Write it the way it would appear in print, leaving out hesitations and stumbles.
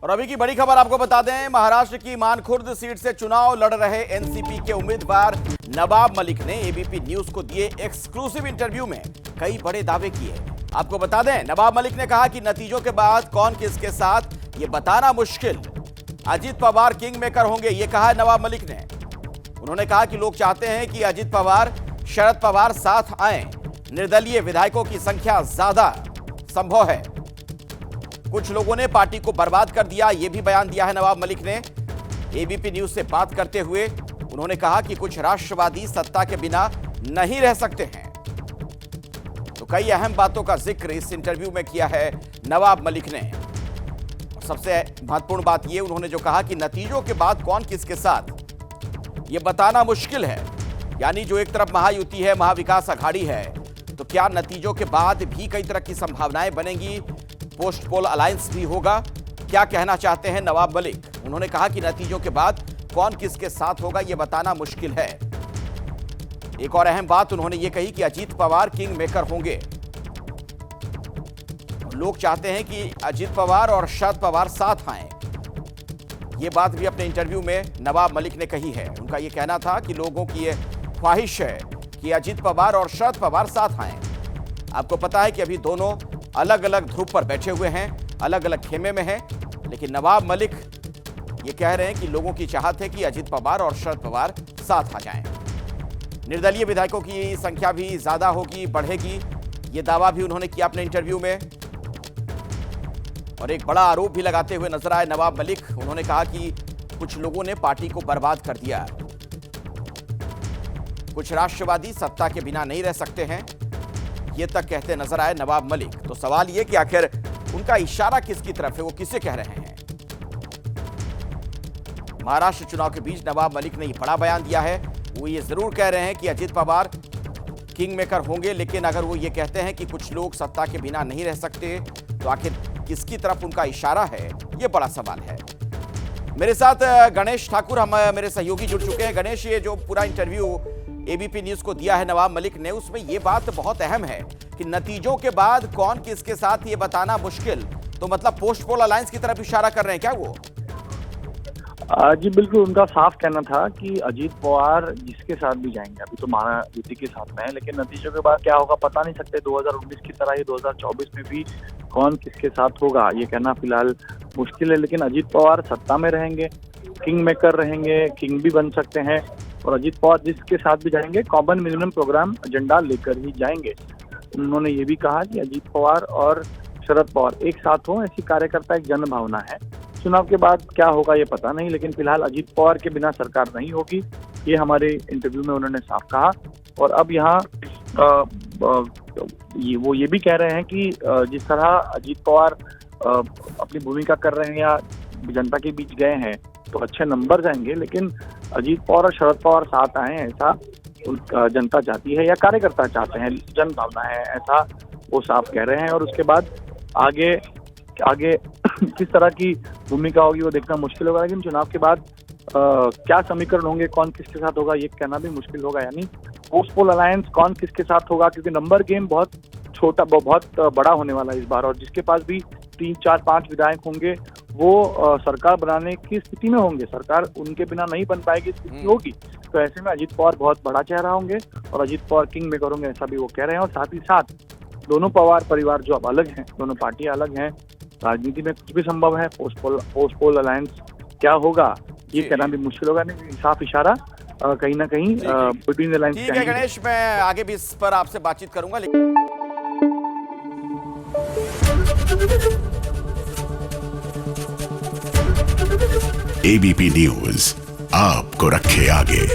और अभी की बड़ी खबर आपको बता दें, महाराष्ट्र की मानखुर्द सीट से चुनाव लड़ रहे एनसीपी के उम्मीदवार नवाब मलिक ने एबीपी न्यूज को दिए एक्सक्लूसिव इंटरव्यू में कई बड़े दावे किए। आपको बता दें, नवाब मलिक ने कहा कि नतीजों के बाद कौन किसके साथ ये बताना मुश्किल। अजीत पवार किंग मेकर होंगे, ये कहा है नवाब मलिक ने। उन्होंने कहा कि लोग चाहते हैं कि अजीत पवार शरद पवार साथ आए। निर्दलीय विधायकों की संख्या ज्यादा संभव है। कुछ लोगों ने पार्टी को बर्बाद कर दिया, यह भी बयान दिया है नवाब मलिक ने। एबीपी न्यूज से बात करते हुए उन्होंने कहा कि कुछ राष्ट्रवादी सत्ता के बिना नहीं रह सकते हैं। तो कई अहम बातों का जिक्र इस इंटरव्यू में किया है नवाब मलिक ने। सबसे महत्वपूर्ण बात यह उन्होंने जो कहा कि नतीजों के बाद कौन किसके साथ यह बताना मुश्किल है। यानी जो एक तरफ महायुति है, महाविकास अघाड़ी है, तो क्या नतीजों के बाद भी कई तरह की संभावनाएं बनेंगी, पोस्ट पोल अलायंस भी होगा। क्या कहना चाहते हैं नवाब मलिक? उन्होंने कहा कि नतीजों के बाद कौन किसके साथ होगा यह बताना मुश्किल है। एक और अहम बात उन्होंने यह कही कि अजीत पवार किंग मेकर होंगे। लोग चाहते हैं कि अजीत पवार और शरद पवार साथ आए। यह बात भी अपने इंटरव्यू में नवाब मलिक ने कही है। उनका यह कहना था कि लोगों की यह ख्वाहिश है कि अजीत पवार और शरद पवार साथ आए। आपको पता है कि अभी दोनों अलग अलग ध्रुव पर बैठे हुए हैं, अलग अलग खेमे में हैं, लेकिन नवाब मलिक ये कह रहे हैं कि लोगों की चाहत है कि अजीत पवार और शरद पवार साथ आ जाएं। निर्दलीय विधायकों की संख्या भी ज्यादा होगी, बढ़ेगी, ये दावा भी उन्होंने किया अपने इंटरव्यू में। और एक बड़ा आरोप भी लगाते हुए नजर आए नवाब मलिक। उन्होंने कहा कि कुछ लोगों ने पार्टी को बर्बाद कर दिया। कुछ राष्ट्रवादी सत्ता के बिना नहीं रह सकते हैं, ये तक कहते नजर आए नवाब मलिक। तो सवाल ये कि आखिर उनका इशारा किसकी तरफ है, वो किसे कह रहे हैं? महाराष्ट्र चुनाव के बीच नवाब मलिक ने ये बड़ा बयान दिया है। वो ये जरूर कह रहे हैं कि अजीत पवार किंग मेकर होंगे, लेकिन अगर वो ये कहते हैं कि कुछ लोग सत्ता के बिना नहीं रह सकते, तो आखिर किसकी तरफ उनका इशारा है, ये बड़ा सवाल है। मेरे साथ गणेश ठाकुर मेरे सहयोगी जुड़ चुके हैं। गणेश, ये जो पूरा इंटरव्यू एबीपी न्यूज को दिया है नवाब मलिक ने, उसमें यह बात बहुत अहम है कि नतीजों के बाद कौन किसके साथ ये बताना मुश्किल। तो मतलब पोस्ट पोल अलायंस की तरफ इशारा कर रहे हैं क्या वो? जी बिल्कुल, उनका साफ कहना था कि अजीत पवार जिसके साथ भी जाएंगे, अभी तो महायुति के साथ में है, लेकिन नतीजों के बाद क्या होगा पता नहीं सकते। 2019 की तरह ही 2024 में भी कौन किसके साथ होगा ये कहना फिलहाल मुश्किल है। लेकिन अजीत पवार सत्ता में रहेंगे, किंग मेकर रहेंगे, किंग भी बन सकते हैं। और अजीत पवार जिसके साथ भी जाएंगे कॉमन मिनिमम प्रोग्राम एजेंडा लेकर ही जाएंगे। उन्होंने ये भी कहा कि अजीत पवार और शरद पवार एक साथ हों, ऐसी कार्यकर्ता एक जन भावना है। चुनाव के बाद क्या होगा ये पता नहीं, लेकिन फिलहाल अजीत पवार के बिना सरकार नहीं होगी, ये हमारे इंटरव्यू में उन्होंने साफ कहा। और अब यहाँ वो ये भी कह रहे हैं कि जिस तरह अजीत पवार अपनी भूमिका कर रहे हैं या जनता के बीच गए हैं तो अच्छे नंबर जाएंगे, लेकिन अजीत पवार और शरद पवार साथ आए ऐसा जनता चाहती है या कार्यकर्ता चाहते हैं, जन भावना है, ऐसा वो साफ कह रहे हैं। और उसके बाद आगे किस तरह की भूमिका होगी वो देखना मुश्किल होगा। लेकिन चुनाव के बाद क्या समीकरण होंगे, कौन किसके साथ होगा ये कहना भी मुश्किल होगा। यानी पोस्ट पोल अलायंस कौन किसके साथ होगा, क्योंकि नंबर गेम बहुत छोटा बहुत बड़ा होने वाला है इस बार। और जिसके पास भी 3, 4, 5 विधायक होंगे वो सरकार बनाने की स्थिति में होंगे, सरकार उनके बिना नहीं बन पाएगी स्थिति होगी। तो ऐसे में अजीत पवार बहुत बड़ा चेहरा होंगे और अजीत पवार किंग मेकर होंगे, ऐसा भी वो कह रहे हैं। और साथ ही साथ दोनों पवार परिवार जो अब अलग हैं, दोनों पार्टियां अलग हैं, राजनीति में कुछ भी संभव है। पोस्ट पोल अलायंस क्या होगा ये कहना भी मुश्किल होगा। नहीं, साफ इशारा कहीं ना कहीं बिटवीन द लाइंस। ठीक है गणेश, मैं आगे भी इस पर आपसे बातचीत करूंगा, लेकिन एबीपी न्यूज आपको रखे आगे।